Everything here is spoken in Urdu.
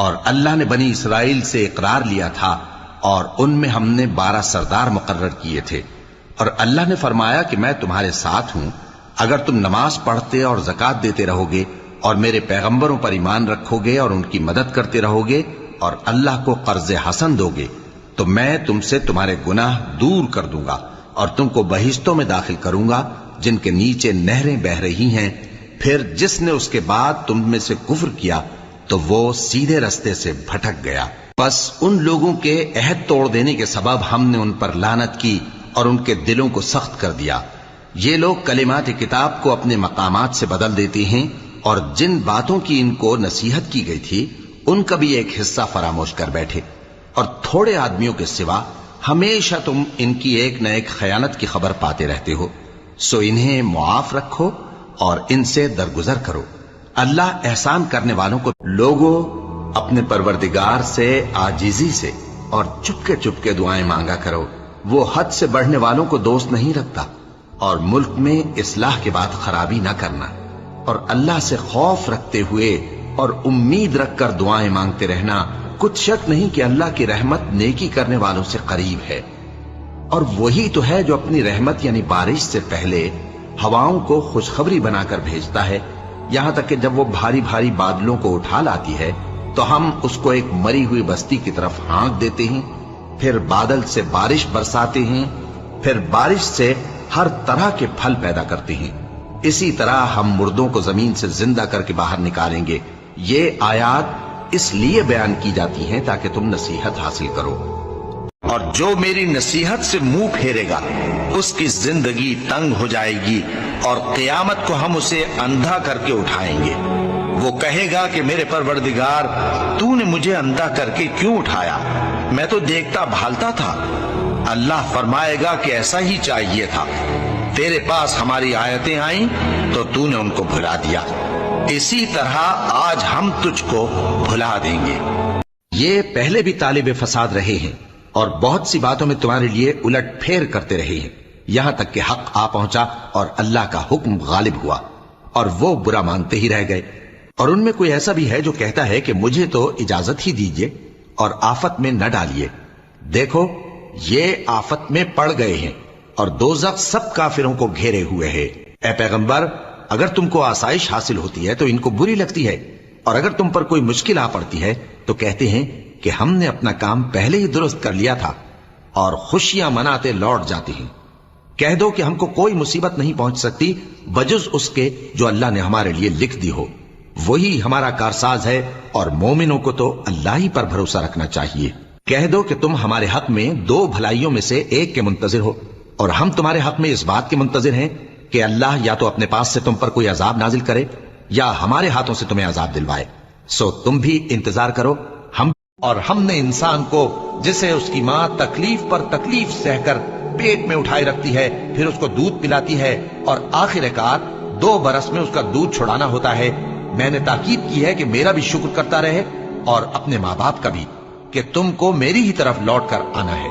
اور اللہ نے بنی اسرائیل سے اقرار لیا تھا اور ان میں ہم نے 12 سردار مقرر کیے تھے، اور اللہ نے فرمایا کہ میں تمہارے ساتھ ہوں اگر تم نماز پڑھتے اور زکوٰۃ دیتے رہو گے اور میرے پیغمبروں پر ایمان رکھو گے اور ان کی مدد کرتے رہو گے اور اللہ کو قرض حسن دو گے تو میں تم سے تمہارے گناہ دور کر دوں گا اور تم کو بہشتوں میں داخل کروں گا جن کے نیچے نہریں بہ رہی ہیں۔ پھر جس نے اس کے بعد تم میں سے کفر کیا تو وہ سیدھے رستے سے بھٹک گیا۔ بس ان لوگوں کے عہد توڑ دینے کے سبب ہم نے ان پر لعنت کی اور ان کے دلوں کو سخت کر دیا۔ یہ لوگ کلمات کتاب کو اپنے مقامات سے بدل دیتے ہیں اور جن باتوں کی ان کو نصیحت کی گئی تھی ان کا بھی ایک حصہ فراموش کر بیٹھے، اور تھوڑے آدمیوں کے سوا ہمیشہ تم ان کی ایک نہ ایک خیانت کی خبر پاتے رہتے ہو، سو انہیں معاف رکھو اور ان سے درگزر کرو۔ اللہ احسان کرنے والوں کو لوگوں اپنے پروردگار سے عاجزی سے اور چپکے چپکے دعائیں مانگا کرو، وہ حد سے بڑھنے والوں کو دوست نہیں رکھتا، اور ملک میں اصلاح کے بعد خرابی نہ کرنا، اور اللہ سے خوف رکھتے ہوئے اور امید رکھ کر دعائیں مانگتے رہنا۔ کچھ شک نہیں کہ اللہ کی رحمت نیکی کرنے والوں سے قریب ہے، اور وہی تو ہے جو اپنی رحمت یعنی بارش سے پہلے ہواؤں کو خوشخبری بنا کر بھیجتا ہے، یہاں تک کہ جب وہ بھاری بھاری بادلوں کو اٹھا لاتی ہے تو ہم اس کو ایک مری ہوئی بستی کی طرف ہانک دیتے ہیں، پھر بادل سے بارش برساتے ہیں، پھر بارش سے ہر طرح کے پھل پیدا کرتے ہیں۔ اسی طرح ہم مردوں کو زمین سے زندہ کر کے باہر نکالیں گے۔ یہ آیات اس لیے بیان کی جاتی ہیں تاکہ تم نصیحت حاصل کرو، اور جو میری نصیحت سے منہ پھیرے گا اس کی زندگی تنگ ہو جائے گی، اور قیامت کو ہم اسے اندھا کر کے اٹھائیں گے۔ وہ کہے گا کہ میرے پروردگار، تو نے مجھے اندھا کر کے کیوں اٹھایا؟ میں تو دیکھتا بھالتا تھا۔ اللہ فرمائے گا کہ ایسا ہی چاہیے تھا، تیرے پاس ہماری آیتیں آئیں تو نے ان کو بھلا دیا، اسی طرح آج ہم تجھ کو بھلا دیں گے۔ یہ پہلے بھی طالب فساد رہے ہیں اور بہت سی باتوں میں تمہارے لیے الٹ پھیر کرتے رہے ہیں، یہاں تک کہ حق آ پہنچا اور اللہ کا حکم غالب ہوا، اور وہ برا مانتے ہی رہ گئے۔ اور ان میں کوئی ایسا بھی ہے جو کہتا ہے کہ مجھے تو اجازت ہی دیجئے اور آفت میں نہ ڈالیے۔ دیکھو یہ آفت میں پڑ گئے ہیں اور دوزخ سب کافروں کو گھیرے ہوئے ہے۔ اے پیغمبر، اگر تم کو آسائش حاصل ہوتی ہے تو ان کو بری لگتی ہے، اور اگر تم پر کوئی مشکل آ پڑتی ہے تو کہتے ہیں کہ ہم نے اپنا کام پہلے ہی درست کر لیا تھا، اور خوشیاں مناتے لوٹ جاتے ہیں۔ کہہ دو کہ ہم کو کوئی مصیبت نہیں پہنچ سکتی بجز اس کے جو اللہ نے ہمارے لیے لکھ دی ہو، وہی ہمارا کارساز ہے، اور مومنوں کو تو اللہ ہی پر بھروسہ رکھنا چاہیے۔ کہہ دو کہ تم ہمارے حق میں 2 بھلائیوں میں سے ایک کے منتظر ہو، اور ہم تمہارے حق میں اس بات کے منتظر ہیں کہ اللہ یا تو اپنے پاس سے تم پر کوئی عذاب نازل کرے یا ہمارے ہاتھوں سے تمہیں عذاب دلوائے، سو تم بھی انتظار کرو۔ ہم نے انسان کو، جسے اس کی ماں تکلیف پر تکلیف سہ کر پیٹ میں اٹھائے رکھتی ہے، پھر اس کو دودھ پلاتی ہے، اور آخر کار 2 برس میں اس کا دودھ چھڑانا ہوتا ہے، میں نے تاکید کی ہے کہ میرا بھی شکر کرتا رہے اور اپنے ماں باپ کا بھی، کہ تم کو میری ہی طرف لوٹ کر آنا ہے۔